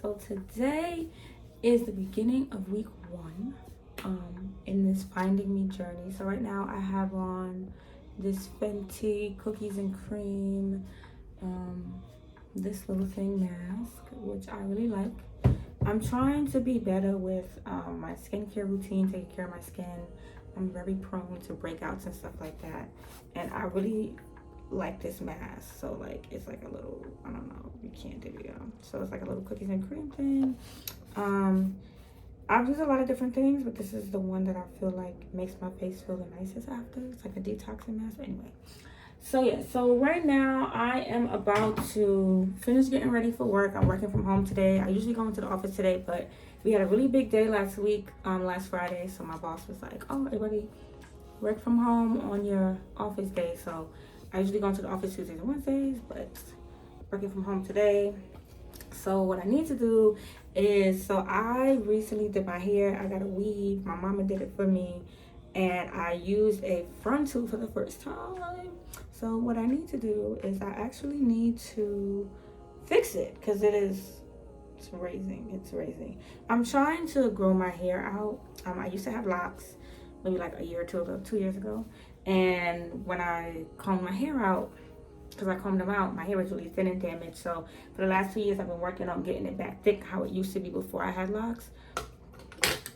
So today is the beginning of week 1 in this finding me journey. So right now I have on this Fenty cookies and cream this little thing mask, which I really like. I'm trying to be better with my skincare routine, taking care of my skin. I'm very prone to breakouts and stuff like that, and I really like this mask. So like it's like a little, I don't know, you can't do it, so it's like a little cookies and cream thing. I've used a lot of different things, but this is the one that I feel like makes my face feel the nicest after. It's like a detoxing mask. Anyway, so yeah, so right now I am about to finish getting ready for work. I'm working from home today. I usually go into the office today, but we had a really big day last week, last Friday. So my boss was like, oh, everybody work from home on your office day. So I usually go into the office Tuesdays and Wednesdays, but working from home today. So what I need to do is, so I recently did my hair. I got a weave. My mama did it for me, and I used a frontal for the first time. So what I need to do is I actually need to fix it because it's raising. I'm trying to grow my hair out. I used to have locks maybe like a year or two ago, 2 years ago. And when I combed my hair out, because I combed them out, my hair was really thin and damaged. So for the last 2 years, I've been working on getting it back thick how it used to be before I had locks.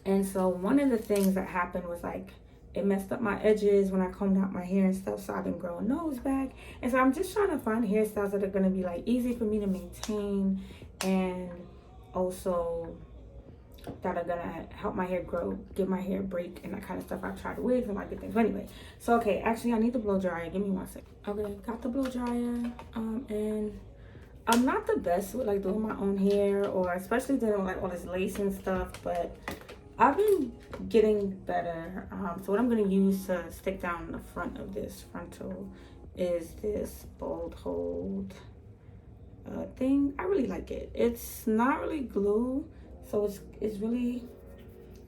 And so one of the things that happened was like, it messed up my edges when I combed out my hair and stuff. So I've been growing those back. And so I'm just trying to find hairstyles that are going to be like easy for me to maintain, and also that are gonna help my hair grow, give my hair a break, and that kind of stuff. I've tried wigs and like good things. But anyway, so okay, actually I need the blow dryer. Give me 1 second. Okay, got the blow dryer. And I'm not the best with like doing my own hair, or especially doing like all this lace and stuff, but I've been getting better. So what I'm gonna use to stick down the front of this frontal is this bold hold thing. I really like it. It's not really glue, so it's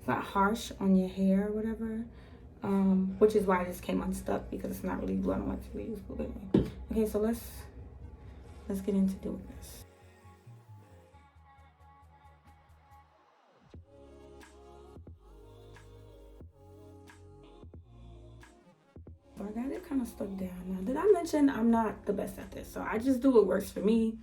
not harsh on your hair or whatever, which is why this came unstuck, because it's not really glue. I don't like to use glue anyway. Okay, so let's get into doing this. So I got it kind of stuck down. Now, did I mention I'm not the best at this? So I just do what works for me.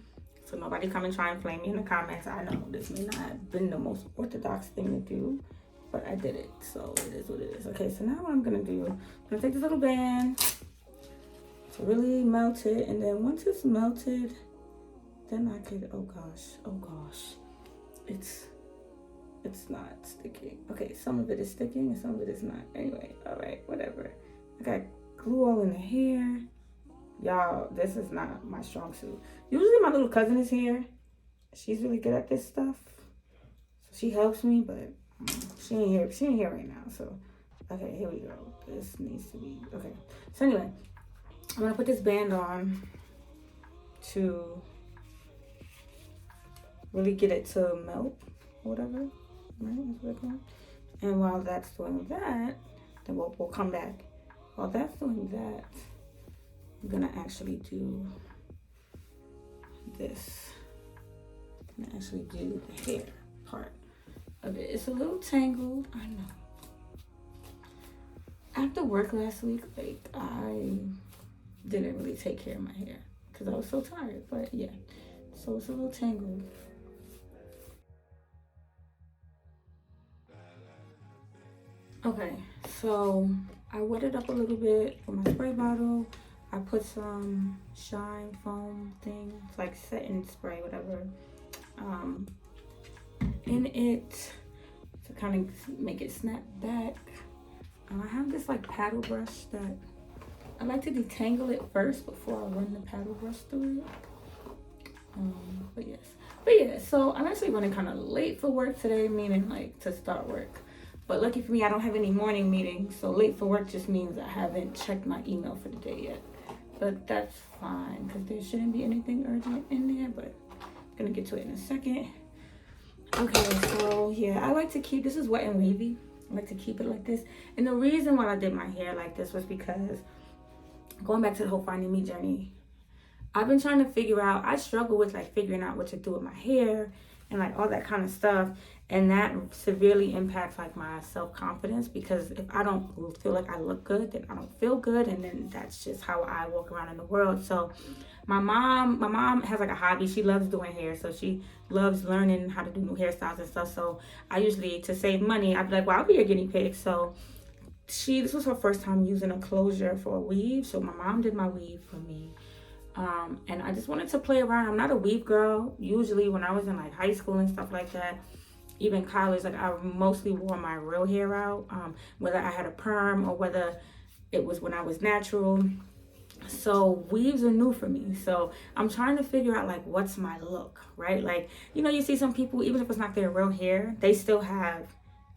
So nobody come and try and flame me in the comments. I know this may not have been the most orthodox thing to do, but I did it. So it is what it is. Okay, so now what I'm gonna do, I'm gonna take this little band to really melt it. And then once it's melted, then I could, oh gosh, it's not sticking. Okay, some of it is sticking and some of it is not. Anyway, all right, whatever. I got glue all in the hair. Y'all, this is not my strong suit. Usually my little cousin is here. She's really good at this stuff, so she helps me, but she ain't here right now. So okay, here we go. This needs to be okay. So anyway, I'm gonna put this band on to really get it to melt or whatever, right? That's what it's called. And while that's doing that, then we'll come back. While that's doing that, I'm gonna actually do this. I'm gonna actually do the hair part of it. It's a little tangled, I know. After work last week, like, I didn't really take care of my hair because I was so tired, but yeah. So it's a little tangled. Okay, so I wet it up a little bit with my spray bottle. I put some shine foam thing, it's like setting spray, whatever, in it to kind of make it snap back. I have this like paddle brush that I like to detangle it first before I run the paddle brush through it. But yeah, so I'm actually running kind of late for work today, meaning like to start work. But lucky for me, I don't have any morning meetings, so late for work just means I haven't checked my email for the day yet. But that's fine, because there shouldn't be anything urgent in there, but I'm gonna get to it in a second. Okay, so yeah, I like to keep, this is wet and wavy. I like to keep it like this. And the reason why I did my hair like this was because, going back to the whole finding me journey, I've been trying to figure out, I struggle with like figuring out what to do with my hair and like all that kind of stuff. And that severely impacts like my self-confidence, because if I don't feel like I look good, then I don't feel good, and then that's just how I walk around in the world. So my mom has like a hobby. She loves doing hair, so she loves learning how to do new hairstyles and stuff. So I usually, to save money, I'd be like, well, I'll be your guinea pig. So this was her first time using a closure for a weave, so my mom did my weave for me. And I just wanted to play around. I'm not a weave girl. Usually when I was in like high school and stuff like that, even college, like I mostly wore my real hair out, whether I had a perm or whether it was when I was natural. So weaves are new for me. So I'm trying to figure out like what's my look, right? Like, you know, you see some people, even if it's not their real hair, they still have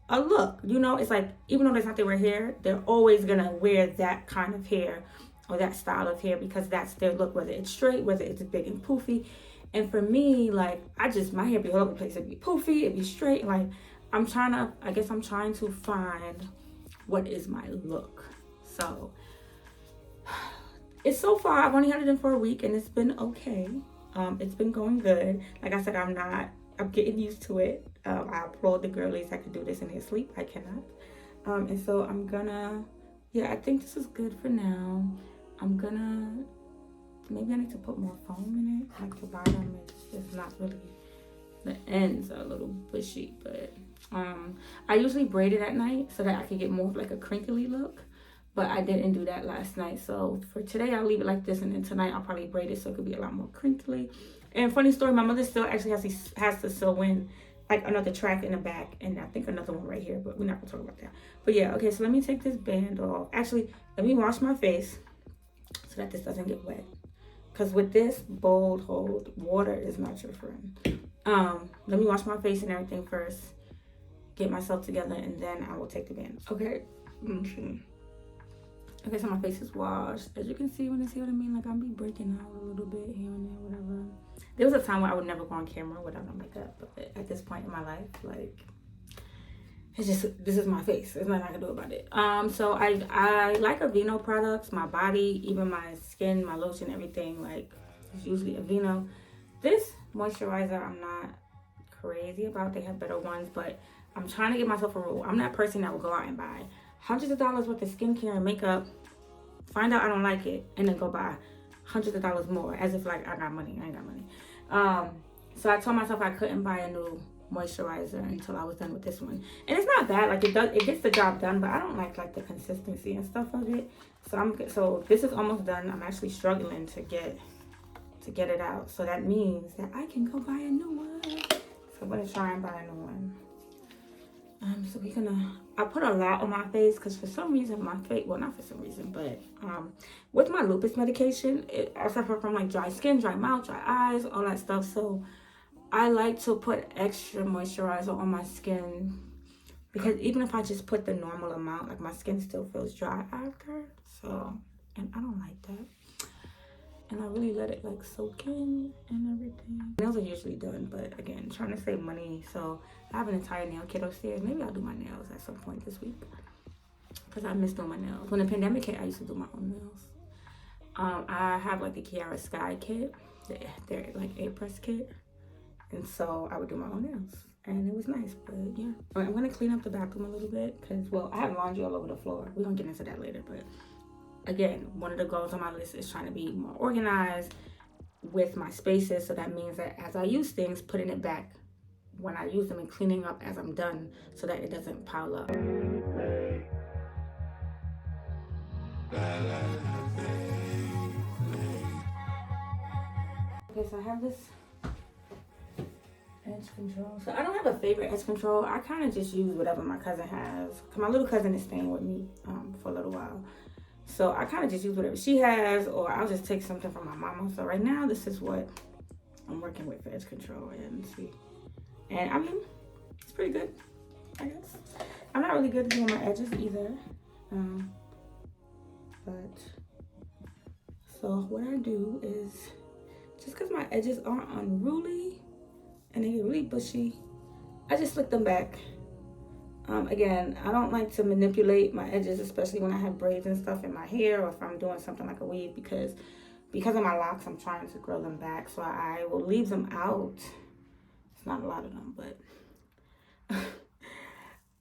a look. You know, it's like, even though that's not their real hair, they're always gonna wear that kind of hair or that style of hair because that's their look, whether it's straight, whether it's big and poofy. And for me, like, my hair be all over the place. It'd be poofy, it'd be straight. Like, I'm trying to find what is my look. So it's so far, I've only had it in for a week and it's been okay. It's been going good. Like I said, I'm getting used to it. I applaud the girlies that can do this in their sleep. I cannot. And so I think this is good for now. Maybe I need to put more foam in it. Like the bottom is just not really, the ends are a little bushy, but I usually braid it at night so that I can get more of like a crinkly look, but I didn't do that last night. So for today, I'll leave it like this, and then tonight I'll probably braid it so it could be a lot more crinkly. And funny story, my mother still actually has to sew in like another track in the back, and I think another one right here, but we're not gonna talk about that. But yeah, okay, so let me take this band off. Actually, let me wash my face so that this doesn't get wet. Because with this bold hold, water is not your friend. Let me wash my face and everything first, get myself together, and then I will take the band. Okay. Okay, so my face is washed. As you can see, when you see what I mean, like I'll be breaking out a little bit here and there, whatever. There was a time where I would never go on camera without no makeup, but at this point in my life, like, this is my face. There's nothing I can do about it. So I like Aveeno products. My body, even my skin, my lotion, everything, like, it's usually Aveeno. This moisturizer, I'm not crazy about. They have better ones, but I'm trying to get myself a rule. I'm that person that will go out and buy hundreds of dollars worth of skincare and makeup, find out I don't like it, and then go buy hundreds of dollars more, as if like I got money. I ain't got money. So I told myself I couldn't buy a new moisturizer until I was done with this one, and it's not bad. Like it gets the job done, but I don't like the consistency and stuff of it. So this is almost done. I'm actually struggling to get it out, so that means that I can go buy a new one. So I'm gonna try and buy a new one. So I put a lot on my face because for some reason my face, well, not for some reason, but with my lupus medication, I suffer from like dry skin, dry mouth, dry eyes, all that stuff. So I like to put extra moisturizer on my skin, because even if I just put the normal amount, like my skin still feels dry after. So, and I don't like that. And I really let it like soak in and everything. Nails are usually done, but again, trying to save money. So I have an entire nail kit upstairs. Maybe I'll do my nails at some point this week, because I miss doing my nails. When the pandemic hit, I used to do my own nails. I have like the Kiara Sky kit. They're like A-press kit. And so I would do my own nails. And it was nice, but yeah. I'm going to clean up the bathroom a little bit because, well, I have laundry all over the floor. We're going to get into that later, but again, one of the goals on my list is trying to be more organized with my spaces. So that means that as I use things, putting it back when I use them and cleaning up as I'm done so that it doesn't pile up. Okay, so I have this edge control. So I don't have a favorite edge control. I kind of just use whatever my cousin has. Cause my little cousin is staying with me for a little while. So I kind of just use whatever she has, or I'll just take something from my mama. So right now, this is what I'm working with for edge control, and see. And I mean, it's pretty good, I guess. I'm not really good at doing my edges either. But so what I do is, just because my edges are unruly and they get really bushy, I just slick them back. Again, I don't like to manipulate my edges, especially when I have braids and stuff in my hair, or if I'm doing something like a weave, because of my locks, I'm trying to grow them back. So I will leave them out. It's It's not a lot of them, but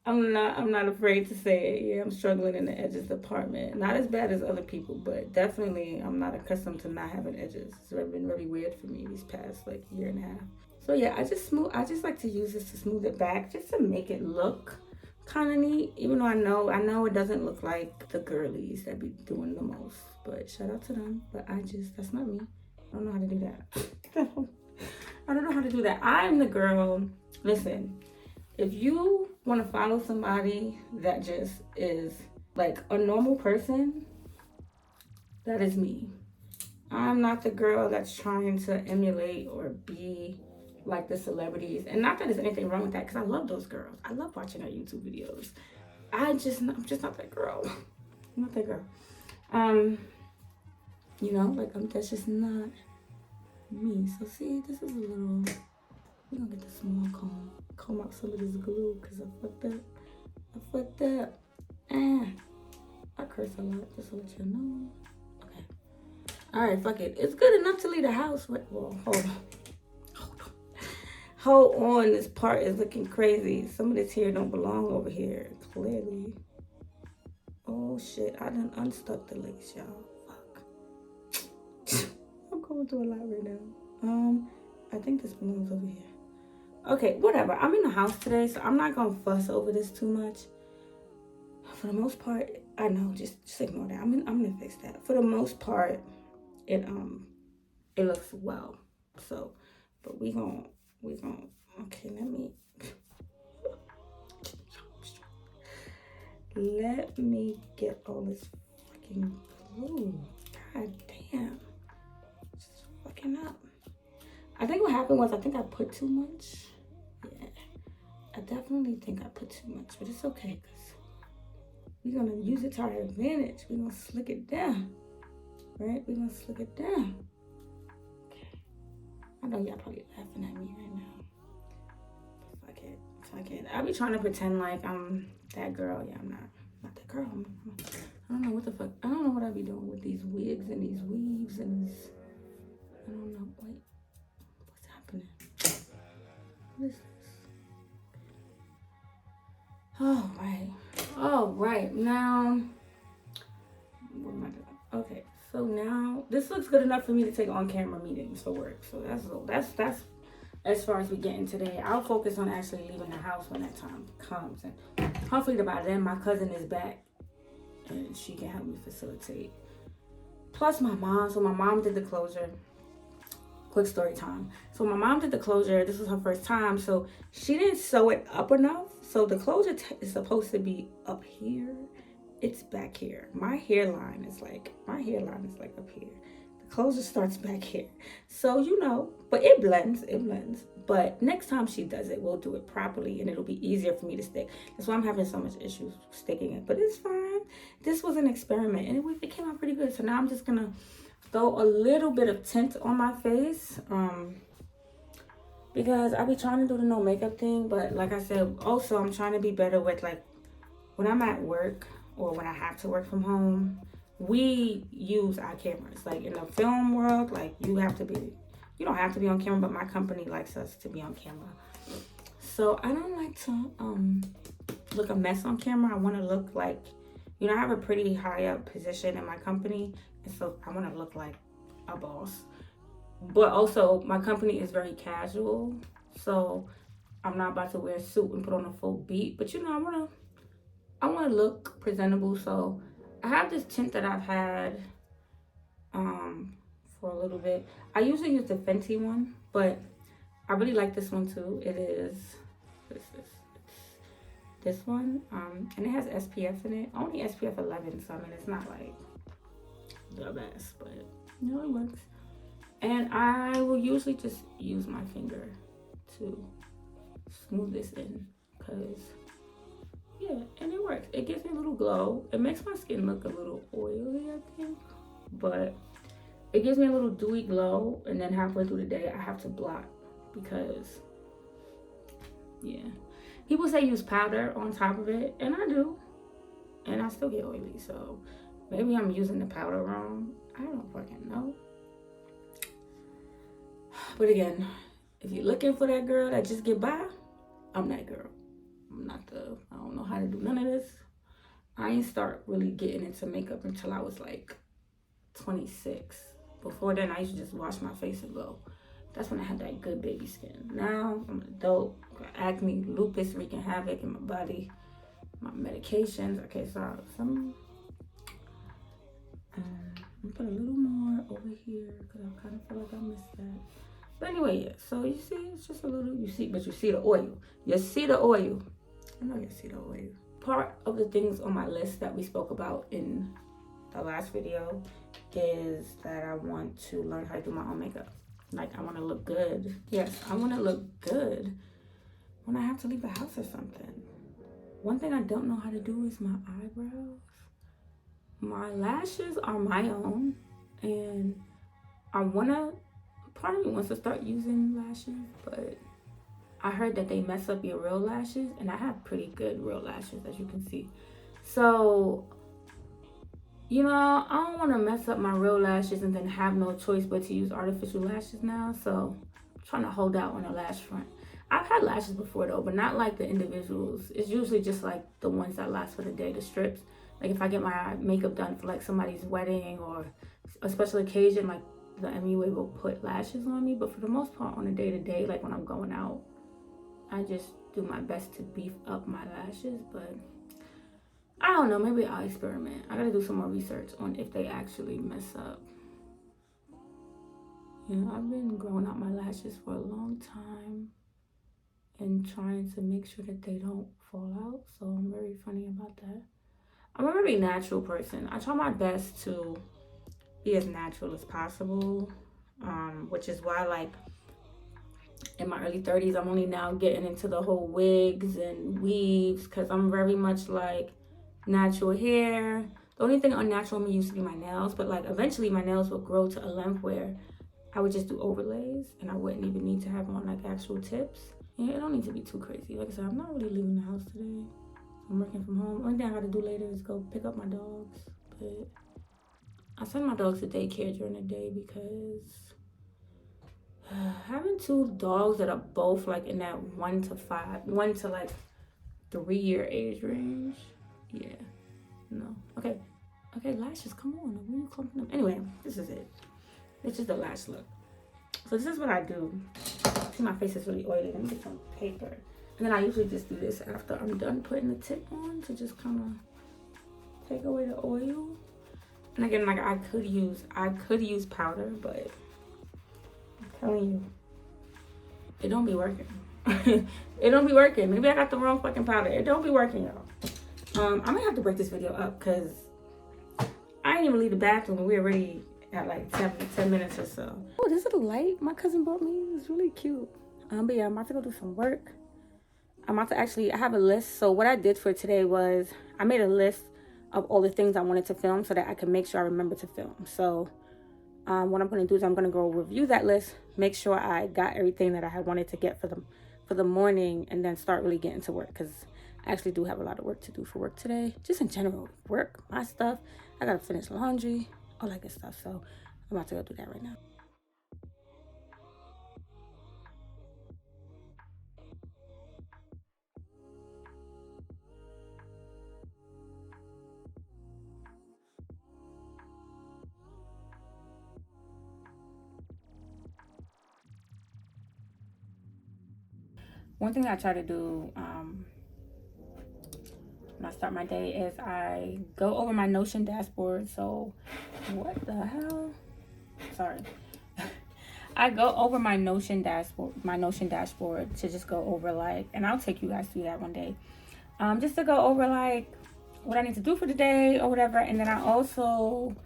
I'm not afraid to say it. Yeah, I'm struggling in the edges department. Not as bad as other people, but definitely I'm not accustomed to not having edges. It's been very weird for me these past like year and a half. So yeah, I just like to use this to smooth it back, just to make it look kind of neat. Even though I know it doesn't look like the girlies that be doing the most. But shout out to them. But that's not me. I don't know how to do that. I don't know how to do that. I'm the girl. Listen, if you want to follow somebody that just is like a normal person, that is me. I'm not the girl that's trying to emulate or be like the celebrities. And not that there's anything wrong with that, because I love those girls. I love watching their YouTube videos. I'm just not that girl. I'm not that girl. You know, like that's just not me. So see, this is a little. We're gonna get the small comb out some of this glue, because I fucked up. I curse a lot, just to let you know. Okay. Alright, fuck it. It's good enough to leave the house. Wait, well, hold on. This part is looking crazy. Some of this hair don't belong over here, clearly. Oh shit, I done unstuck the lace, y'all. Fuck. I'm going through a lot right now. I think this belongs over here. Okay, whatever. I'm in the house today, so I'm not gonna fuss over this too much. For the most part, I know, just ignore that. I'm gonna fix that. For the most part, it looks well. So, but we gon' okay, let me get all this fucking glue. God damn. Just fucking up. I think what happened was I think I put too much. Yeah. I definitely think I put too much, but it's okay, because we're going to use it to our advantage. We're going to slick it down, right? We're going to slick it down. Okay. I know y'all probably laughing at me right now. But fuck it. I be trying to pretend like I'm that girl. Yeah, I'm not that girl. I don't know what the fuck. I don't know what I be doing with these wigs and these weaves and these. I don't know. Wait. What's happening? What is this? All right. Now, what am I doing? Okay, so now this looks good enough for me to take on-camera meetings for work. So that's as far as we get in today. I'll focus on actually leaving the house when that time comes, and hopefully by then my cousin is back and she can help me facilitate. Plus my mom. So my mom did the closure. Quick story time. So my mom did the closure. This was her first time, so she didn't sew it up enough. So the closure is supposed to be up here. It's back here. My hairline is like up here. The closure starts back here. So you know, but it blends. But next time she does it, we'll do it properly, and it'll be easier for me to stick. That's why I'm having so much issues sticking it. But it's fine. This was an experiment, and it came out pretty good. So now I'm just gonna throw a little bit of tint on my face, because I be trying to do the no makeup thing, but like I said, also I'm trying to be better with, like, when I'm at work or when I have to work from home, we use our cameras. Like in the film world, like you don't have to be on camera, but my company likes us to be on camera. So I don't like to look a mess on camera. I want to look like, I have a pretty high up position in my company, and so I want to look like a boss. But also, my company is very casual, so I'm not about to wear a suit and put on a full beat. But I want to look presentable. So I have this tint that I've had for a little bit. I usually use the Fenty one, but I really like this one too. It is this one, and it has SPF in it. Only SPF 11, so I mean it's not like the best, but it works. And I will usually just use my finger to smooth this in, because and it works. It gives me a little glow. It makes my skin look a little oily, I think, but it gives me a little dewy glow. And then halfway through the day I have to blot, because people say use powder on top of it, and I do, and I still get oily. So maybe I'm using the powder wrong. I don't fucking know. But again, If you're looking for that girl that just get by, I'm that girl. I don't know how to do none of this. I ain't start really getting into makeup until I was like 26. Before then, I used to just wash my face and go. That's when I had that good baby skin. Now, I'm an adult, got acne, lupus, wreaking havoc in my body, my medications. Okay, so I'm gonna put a little more over here because I kind of feel like I missed that. But anyway, yeah, so you see, it's just a little, you see the oil. You see the oil. I know you see the oil. Part of the things on my list that we spoke about in the last video is that I want to learn how to do my own makeup. Like, I want to look good. Yes, I want to look good when I have to leave the house or something. One thing I don't know how to do is my eyebrows. My lashes are my own, and part of me wants to start using lashes, but I heard that they mess up your real lashes, and I have pretty good real lashes, as you can see. So, you know, I don't want to mess up my real lashes and then have no choice but to use artificial lashes now. So, I'm trying to hold out on the lash front. I've had lashes before though, but not like the individuals. It's usually just like the ones that last for the day, the strips. Like if I get my makeup done for like somebody's wedding or a special occasion, like the MUA will put lashes on me. But for the most part, on a day-to-day, like when I'm going out, I just do my best to beef up my lashes. But I don't know, maybe I'll experiment. I gotta do some more research on if they actually mess up. You know, I've been growing out my lashes for a long time and trying to make sure that they don't fall out. So I'm very funny about that. I'm a very natural person. I try my best to be as natural as possible, which is why, like, in my early 30s, I'm only now getting into the whole wigs and weaves because I'm very much like natural hair. The only thing unnatural in me used to be my nails, but like eventually my nails will grow to a length where I would just do overlays and I wouldn't even need to have on like actual tips. Yeah, it don't need to be too crazy. Like I said, I'm not really leaving the house today. I'm working from home. Only thing I gotta do later is go pick up my dogs. But I send my dogs to daycare during the day because having two dogs that are both like in that 1 to like 3-year age range. Yeah, no. Okay, lashes, come on. Where you clumping them? Anyway, this is it. It's just a lash look. So this is what I do. See, my face is really oily. Let me get some paper. And then I usually just do this after I'm done putting the tip on to just kind of take away the oil. And again, like I could use powder, but I'm telling you, it don't be working. It don't be working. Maybe I got the wrong fucking powder. It don't be working, y'all. I'm gonna have to break this video up because I didn't even leave the bathroom and we're already at like 10 minutes or so. Oh, this little light my cousin bought me is really cute. But yeah, I'm about to go do some work. I'm about to I have a list. So what I did for today was I made a list of all the things I wanted to film so that I could make sure I remember to film. So what I'm going to do is I'm going to go review that list, make sure I got everything that I had wanted to get for the morning, and then start really getting to work because I actually do have a lot of work to do for work today. Just in general, work, my stuff. I got to finish laundry, all that good stuff. So I'm about to go do that right now. One thing I try to do when I start my day is I go over my Notion dashboard. So what the hell? Sorry. I go over my Notion dashboard to just go over like, and I'll take you guys through that one day. Just to go over like what I need to do for the day or whatever. And then I also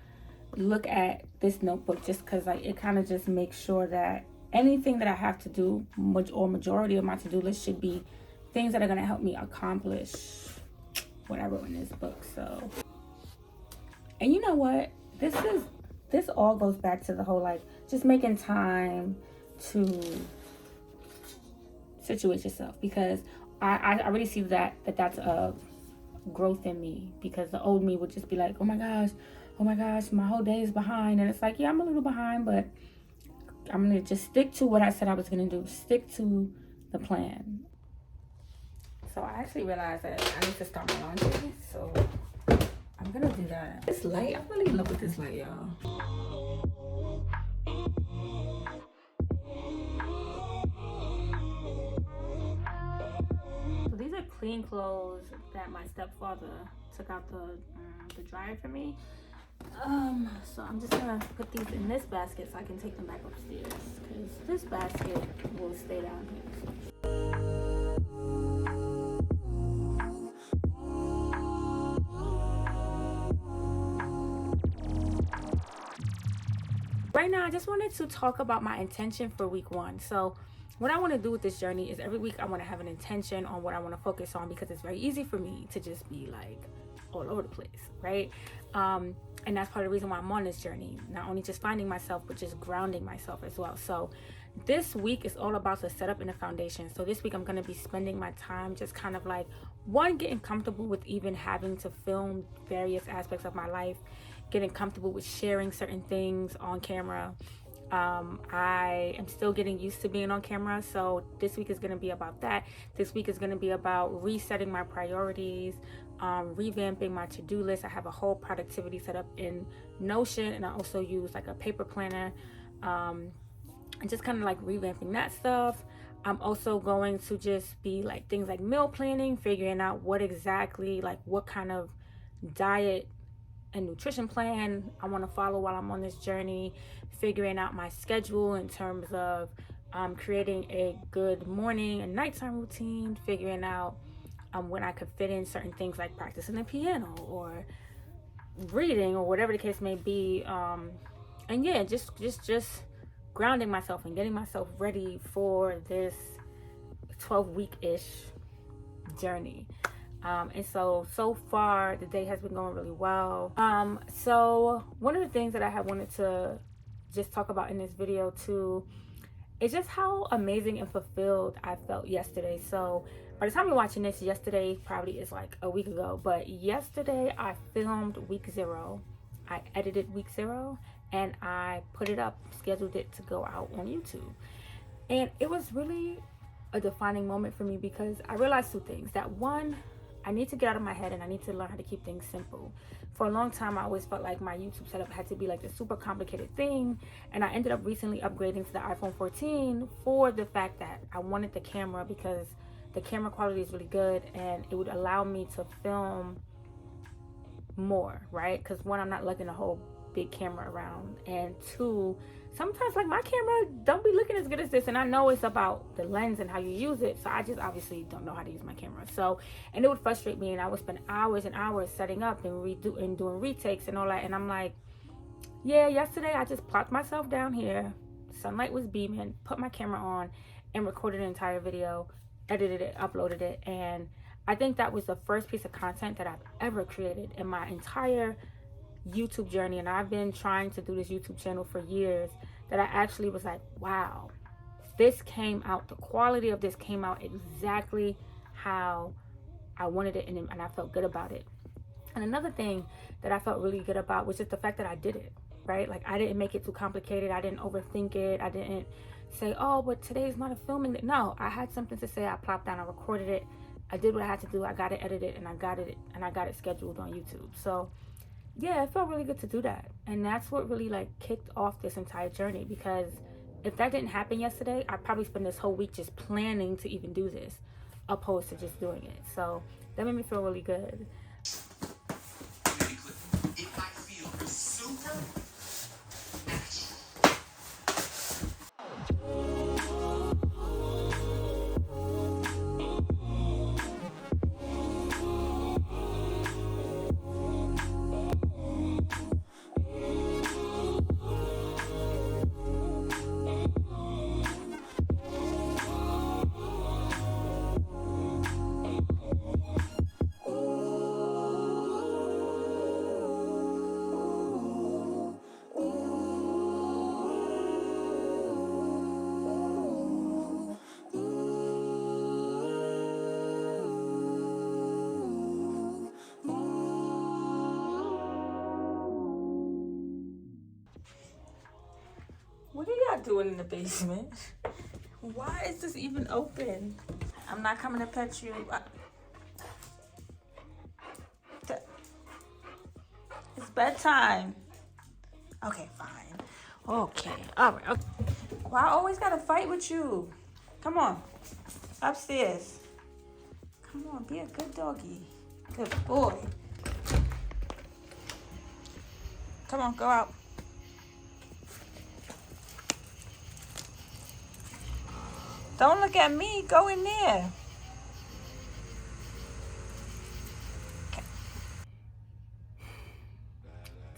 look at this notebook just because like it kind of just makes sure that anything that I have to do, or majority of my to-do list, should be things that are going to help me accomplish what I wrote in this book. So, and you know what, this all goes back to the whole like just making time to situate yourself, because I really see that's a growth in me, because the old me would just be like, oh my gosh, my whole day is behind. And it's like, yeah, I'm a little behind, but I'm gonna just stick to what I said I was gonna do. Stick to the plan. So I actually realized that I need to start my laundry. So I'm gonna do that. This light, I really love with this light, y'all. So these are clean clothes that my stepfather took out the dryer for me. So I'm just gonna put these in this basket so I can take them back upstairs, because this basket will stay down here. Right now, I just wanted to talk about my intention for week 1. So what I want to do with this journey is every week I want to have an intention on what I want to focus on, because it's very easy for me to just be like all over the place, right? And that's part of the reason why I'm on this journey, not only just finding myself, but just grounding myself as well. So this week is all about the setup and the foundation. So this week I'm going to be spending my time just kind of like, one, getting comfortable with even having to film various aspects of my life, getting comfortable with sharing certain things on camera. I am still getting used to being on camera, so this week is going to be about that. This week is going to be about resetting my priorities, revamping my to-do list. I have a whole productivity set up in Notion, and I also use like a paper planner, and just kind of like revamping that stuff. I'm also going to just be like things like meal planning, figuring out what exactly, like what kind of diet and nutrition plan I want to follow while I'm on this journey, figuring out my schedule in terms of creating a good morning and nighttime routine, figuring out when I could fit in certain things like practicing the piano or reading or whatever the case may be, and yeah, just grounding myself and getting myself ready for this 12-week-ish journey. And so far the day has been going really well. So one of the things that I have wanted to just talk about in this video too is just how amazing and fulfilled I felt yesterday. So by the time you're watching this, yesterday probably is like a week ago, but yesterday I filmed week 0. I edited week 0 and I put it up, scheduled it to go out on YouTube. And it was really a defining moment for me, because I realized 2 things. That one, I need to get out of my head and I need to learn how to keep things simple. For a long time, I always felt like my YouTube setup had to be like this super complicated thing. And I ended up recently upgrading to the iPhone 14 for the fact that I wanted the camera, because the camera quality is really good and it would allow me to film more, right? Because one, I'm not lugging a whole big camera around, and 2, sometimes like my camera don't be looking as good as this, and I know it's about the lens and how you use it, so I just obviously don't know how to use my camera. So, and it would frustrate me, and I would spend hours and hours setting up and doing retakes and all that. And I'm like, yeah, yesterday I just plopped myself down here, sunlight was beaming, put my camera on and recorded an entire video, edited it, uploaded it. And I think that was the first piece of content that I've ever created in my entire YouTube journey. And I've been trying to do this YouTube channel for years, that I actually was like, wow, this came out, the quality of this came out exactly how I wanted it, and I felt good about it. And another thing that I felt really good about was just the fact that I did it, right? Like, I didn't make it too complicated. I didn't overthink it. I didn't say, oh, but today's not a filming day. No, I had something to say. I plopped down, I recorded it, I did what I had to do, I got it edited, and I got it scheduled on YouTube. So yeah, it felt really good to do that. And that's what really like kicked off this entire journey, because if that didn't happen yesterday, I'd probably spend this whole week just planning to even do this, opposed to just doing it. So that made me feel really good. It might feel super not doing in the basement? Why is this even open? I'm not coming to pet you. It's bedtime. Okay, fine. Okay, all right. Okay. Well, I always gotta fight with you. Come on, upstairs. Come on, be a good doggy. Good boy. Come on, go out. Don't look at me. Go in there. Okay.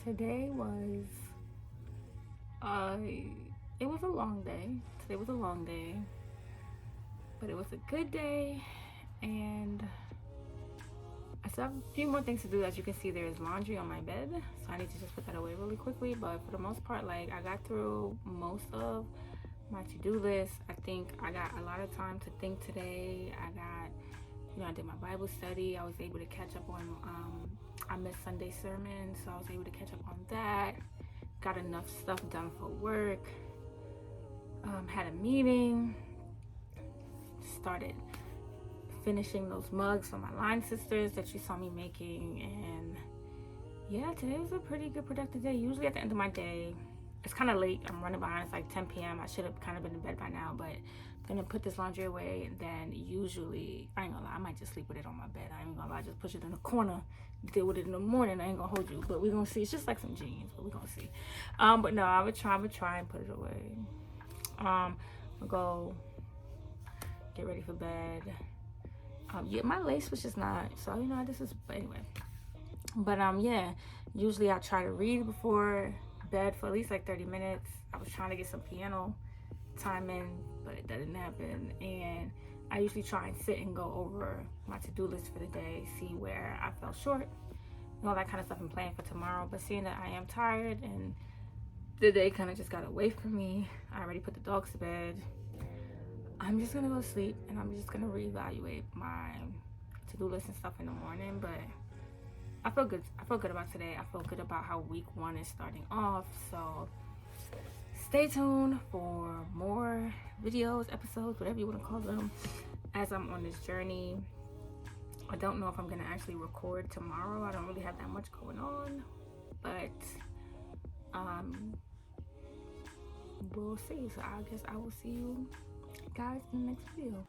Today was it was a long day. Today was a long day, but it was a good day, and I still have a few more things to do. As you can see, there is laundry on my bed, so I need to just put that away really quickly. But for the most part, like, I got through most of my to-do list. I think I got a lot of time to think today. I did my Bible study. I was able to catch up on I missed Sunday sermon, so I was able to catch up on that. Got enough stuff done for work. Had a meeting. Started finishing those mugs for my line sisters that you saw me making, and yeah, today was a pretty good productive day. Usually at the end of my day, it's kind of late, I'm running behind, it's like 10 p.m. I should have kind of been in bed by now, but I'm gonna put this laundry away, and then usually, I ain't gonna lie, I might just sleep with it on my bed. I ain't gonna lie, just push it in the corner, deal with it in the morning. I ain't gonna hold you, but we're gonna see. It's just like some jeans, but we're gonna see. But no, I would try and put it away. I'll go get ready for bed. Yeah, my lace was just not, so this is, but anyway. But yeah, usually I try to read before bed for at least like 30 minutes. I was trying to get some piano time in, but that didn't happen. And I usually try and sit and go over my to-do list for the day, see where I fell short, and all that kind of stuff, and plan for tomorrow. But seeing that I am tired and the day kind of just got away from me, I already put the dogs to bed. I'm just gonna go to sleep, and I'm just gonna reevaluate my to-do list and stuff in the morning. But I feel good. I feel good about today. I feel good about how week 1 is starting off. So stay tuned for more videos, episodes, whatever you want to call them, as I'm on this journey. I don't know if I'm gonna actually record tomorrow. I don't really have that much going on, but we'll see. So I guess I will see you guys in the next video.